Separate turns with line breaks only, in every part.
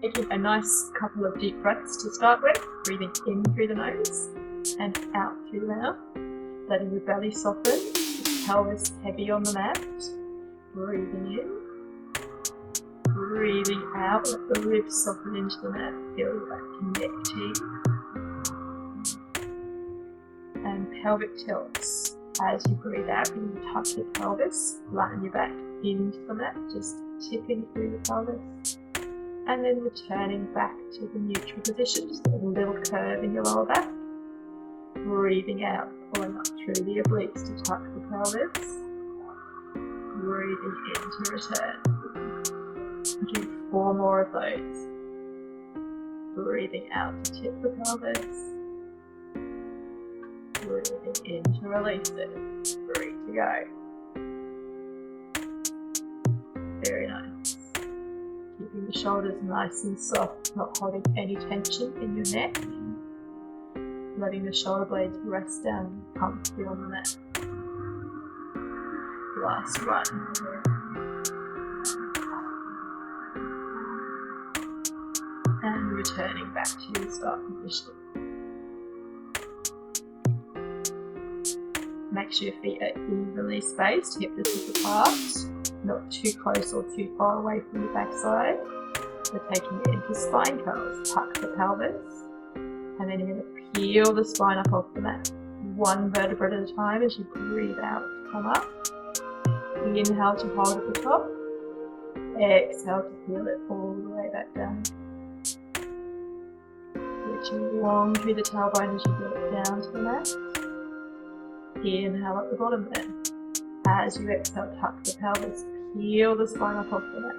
Taking a nice couple of deep breaths to start with, breathing in through the nose and out through the mouth, letting the belly soften, the pelvis heavy on the mat, breathing in, breathing out, let the ribs soften into the mat, feel that connecting, and pelvic tilts. As you breathe out, you can touch the pelvis, flatten your back into the mat, just tipping through the pelvis. And then returning back to the neutral position, just a little curve in your lower back. Breathing out, pulling up through the obliques to tuck the pelvis. Breathing in to return. Do 4 more of those. Breathing out to tip the pelvis. Breathing in to release it. 3 to go. Very nice. Keeping the shoulders nice and soft, not holding any tension in your neck. Letting the shoulder blades rest down comfortably on the mat. Last one. And returning back to your start position. Make sure your feet are evenly spaced, hip distance apart. Not too close or too far away from your backside. So taking it into spine curls, tuck the pelvis, and then you're going to peel the spine up off the mat. 1 vertebra at a time as you breathe out to come up. Inhale to hold at the top. Exhale to peel it all the way back down. Reaching long through the tailbone as you peel it down to the mat. Inhale at the bottom then. As you exhale, tuck the pelvis, peel the spine up off the mat.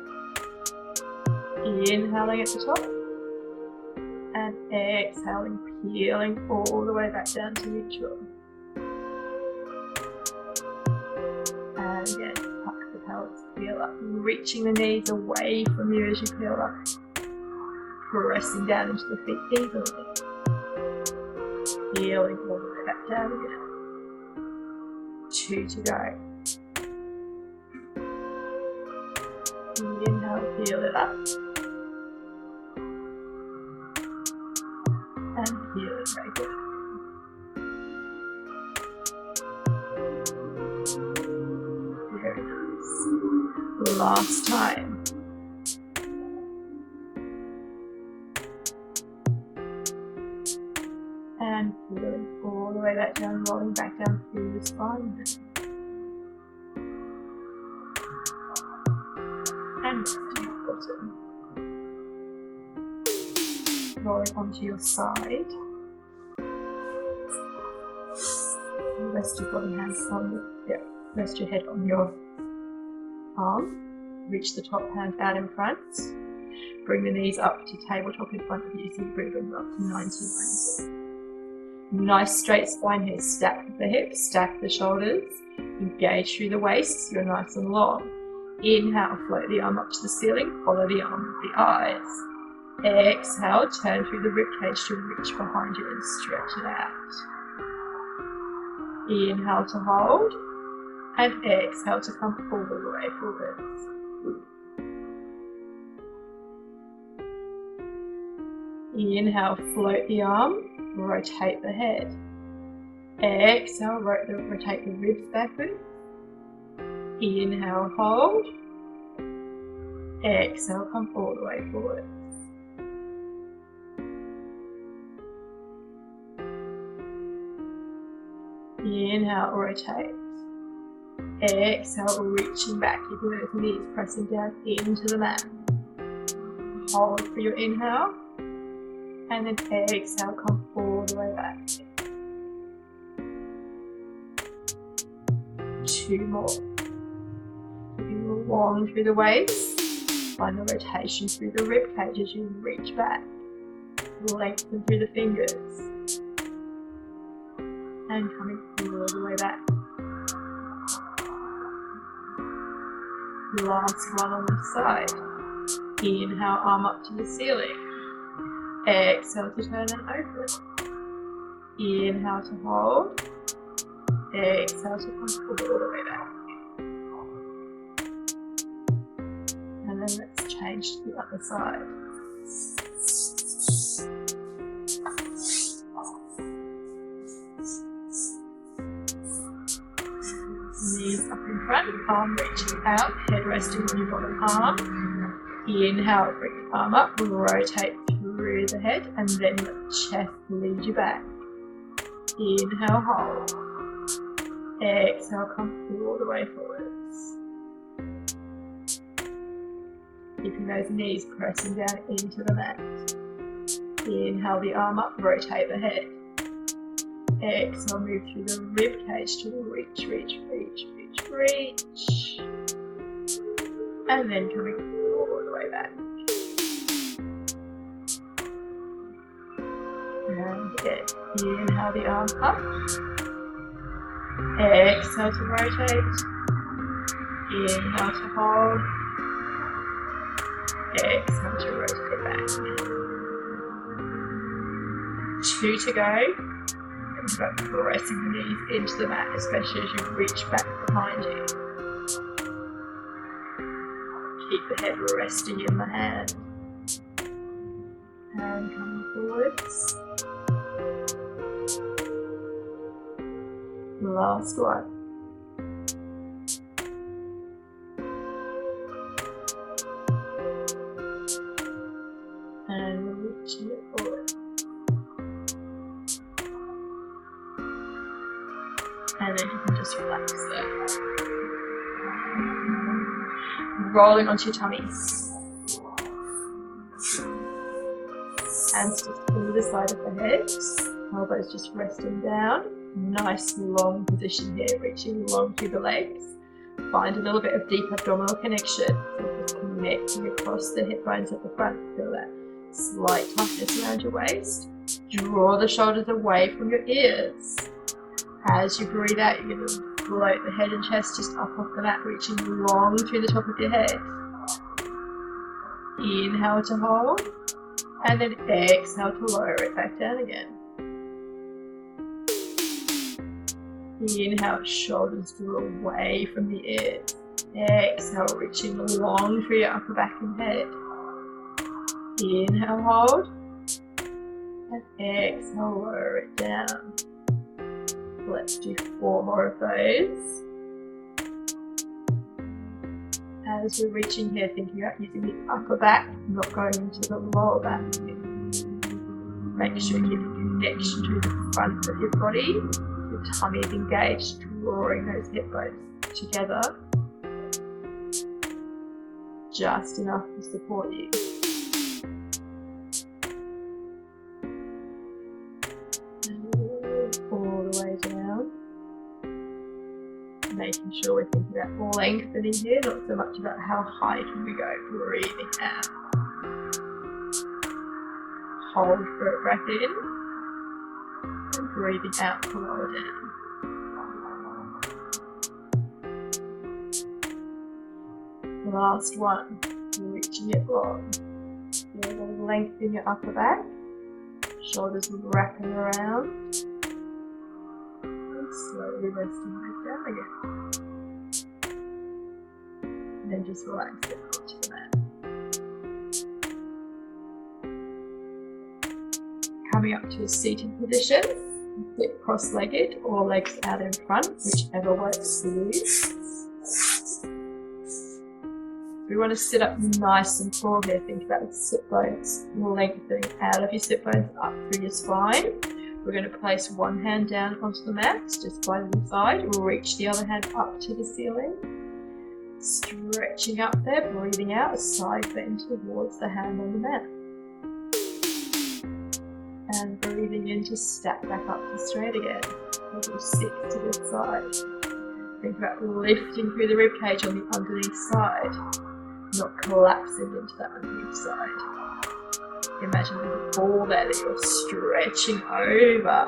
Inhaling at the top, and exhaling, peeling all the way back down to neutral. And again, tuck the pelvis, peel up, reaching the knees away from you as you peel up. Pressing down into the feet evenly. Peeling all the way back down again. 2 to go. Inhale, peel it up. And peel it very good. Very nice. Last time. And peeling all the way back down, rolling back down through the spine. And resting your bottom. Rolling onto your side. Rest your body hands rest your head on your arm. Reach the top hand out in front. Bring the knees up to tabletop in front of you, so you bring them up to 90. Nice straight spine here. Stack the hips, stack the shoulders. Engage through the waist, so you're nice and long. Inhale, float the arm up to the ceiling, follow the arm with the eyes. Exhale, turn through the ribcage to reach behind you and stretch it out. Inhale to hold, and exhale to come all the way forwards. Inhale, float the arm, rotate the head. Exhale, rotate the ribs backwards. Inhale, hold. Exhale, come all the way forward. Inhale, rotate. Exhale, reaching back, keeping those knees pressing down into the mat. Hold for your inhale. And then exhale, come all the way back. 2 more. Keeping long through the waist. Find the rotation through the rib cage as you reach back. Lengthen through the fingers. And coming all the way back. Last one on this side. Inhale, arm up to the ceiling. Exhale to turn and open. Inhale to hold. Exhale to come all the way back. And then let's change to the other side. Knees up in front, palm reaching out, head resting on your bottom arm. Inhale, bring your palm up, rotate through the head, and then let chest lead you back. Inhale, hold. Exhale, come all the way forwards. Keeping those knees pressing down into the mat. Inhale the arm up, rotate the head. Exhale, move through the rib cage to the reach. And then coming all the way back. And again, inhale the arm up. Exhale to rotate. Inhale to hold. Exhale to rotate back. 2 to go. Think about pressing the knees into the mat, especially as you reach back behind you. Keep the head resting in the hand. And coming forwards. Last one. And reaching it forward. And then you can just relax there. Rolling onto your tummy. Hands just either side of the head. Elbows just resting down. Nice long position here, reaching long through the legs. Find a little bit of deep abdominal connection. So just connecting across the hip bones at the front. Feel that slight tightness around your waist. Draw the shoulders away from your ears. As you breathe out, you're going to float the head and chest just up off the mat, reaching long through the top of your head. Inhale to hold, and then exhale to lower it back down again. Inhale, shoulders draw away from the ears. Exhale, reaching long through your upper back and head. Inhale, hold, and exhale, lower it down. Let's do 4 more of those. As we're reaching here, thinking about using the upper back, not going into the lower back. Make sure you keep a connection to the front of your body. Your tummy is engaged, drawing those hip bones together. Just enough to support you. All the way down. Making sure we're thinking about lengthening here, not so much about how high can we go. Breathing out. Hold for a breath in. And breathing out to lower down. Last one. Reaching it long. Feel the length in your upper back. Shoulders wrapping around. Slowly resting back down again. And then just relax it onto the mat. Coming up to a seated position. Sit cross-legged or legs out in front, whichever works for you. We want to sit up nice and tall here. Think about the sit bones lengthening out of your sit bones up through your spine. We're going to place one hand down onto the mat, just by the side. We'll reach the other hand up to the ceiling. Stretching up there, breathing out, side bend towards the hand on the mat. And breathing in to step back up to straight again. We'll sit to the side. Think about lifting through the ribcage on the underneath side, not collapsing into that underneath side. Imagine there's a ball there that you're stretching over.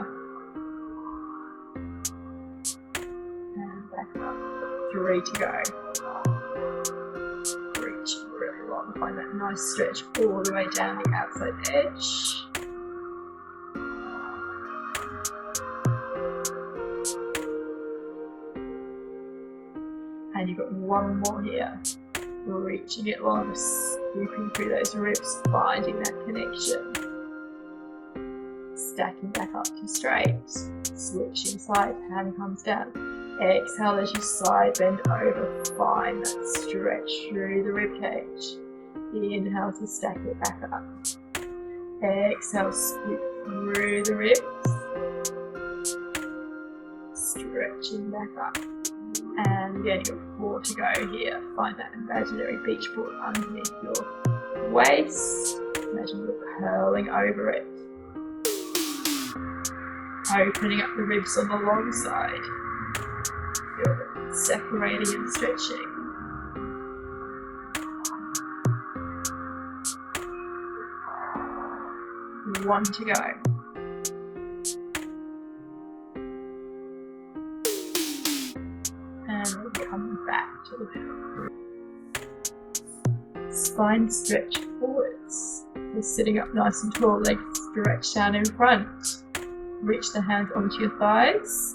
And back up. 3 to go. Reaching really long. Find that nice stretch all the way down the outside edge. And you've got one more here. reaching it long, scooping through those ribs, finding that connection. Stacking back up to straight, switching sides, hand comes down. Exhale as you side bend over, find that stretch through the rib cage. Inhale to stack it back up. Exhale, scoop through the ribs, stretching back up. And again, you've got 4 to go here. Find that imaginary beach ball underneath your waist. Imagine you're curling over it. Opening up the ribs on the long side. Feel it separating and stretching. One to go. And we'll come back to the middle. Spine stretch forwards. So sitting up nice and tall, legs stretched down in front. Reach the hands onto your thighs.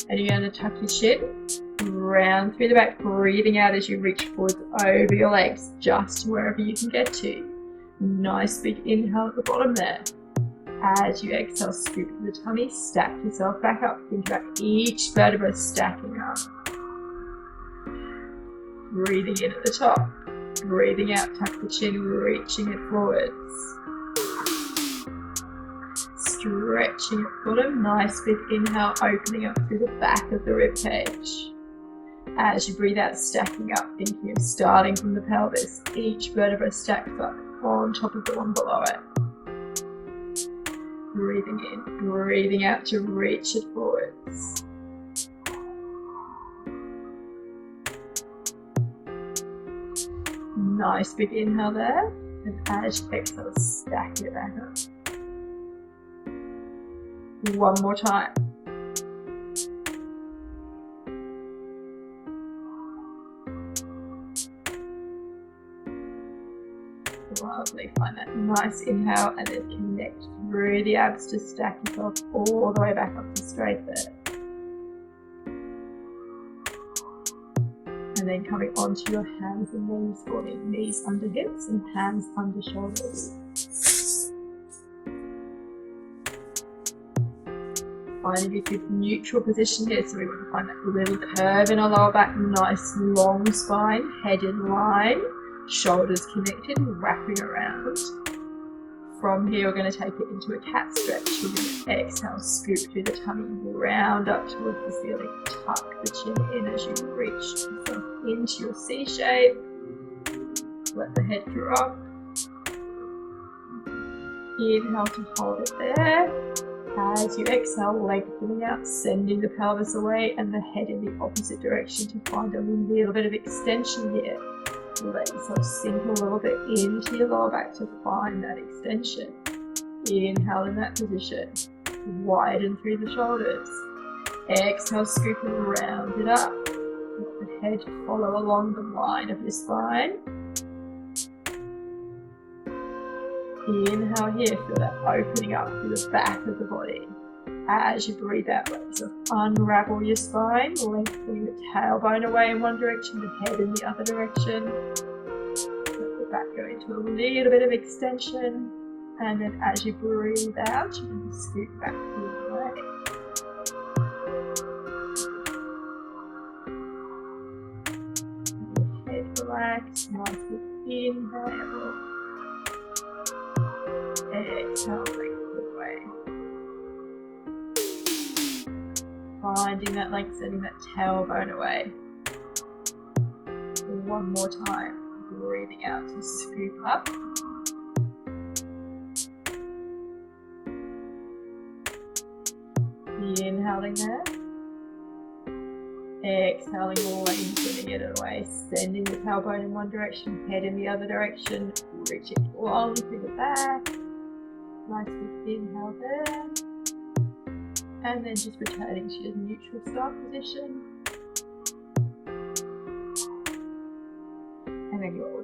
And you're going to tuck your chin, round through the back, breathing out as you reach forwards over your legs, just wherever you can get to. Nice big inhale at the bottom there. As you exhale, scoop the tummy, stack yourself back up. Think about each vertebra stacking up. Breathing in at the top. Breathing out, tuck the chin, reaching it forwards. Stretching at the bottom. Nice big inhale, opening up through the back of the rib cage. As you breathe out, stacking up, thinking of starting from the pelvis. Each vertebra stacks up on top of the one below it. Breathing in, breathing out to reach it forwards. Nice big inhale there. And as you exhale, stack it back up. One more time. Lovely. Find that nice inhale and then connect through the abs to stack yourself all the way back up to straight there. And then coming onto your hands and knees for me. Knees under hips and hands under shoulders. Finding a good neutral position here, so we want to find that little curve in our lower back, nice long spine, head in line, shoulders connected, wrapping around. From here, we're going to take it into a cat stretch. We're going to exhale, scoop through the tummy, round up towards the ceiling, tuck the chin in as you reach yourself into your C shape. Let the head drop. Inhale to hold it there. As you exhale, lengthening out, sending the pelvis away and the head in the opposite direction to find a little bit of extension here. Let yourself sink a little bit into your lower back to find that extension. Inhale in that position. Widen through the shoulders. Exhale, scoop and round it up. Let the head follow along the line of your spine. Inhale here, feel that opening up through the back of the body. As you breathe out, let yourself unravel your spine, lengthening the tailbone away in one direction, the head in the other direction. Let the back go into a little bit of extension, and then as you breathe out, you can scoot back through the leg. Head relaxed, nice big inhale. Exhale, lengthen away. Finding that length, sending that tailbone away. One more time. Breathing out to scoop up. Inhaling there. Exhaling, lengthening it away. Sending the tailbone in one direction, head in the other direction. Reaching long through the back. Nice big inhale there. And then just returning to your neutral start position. And then your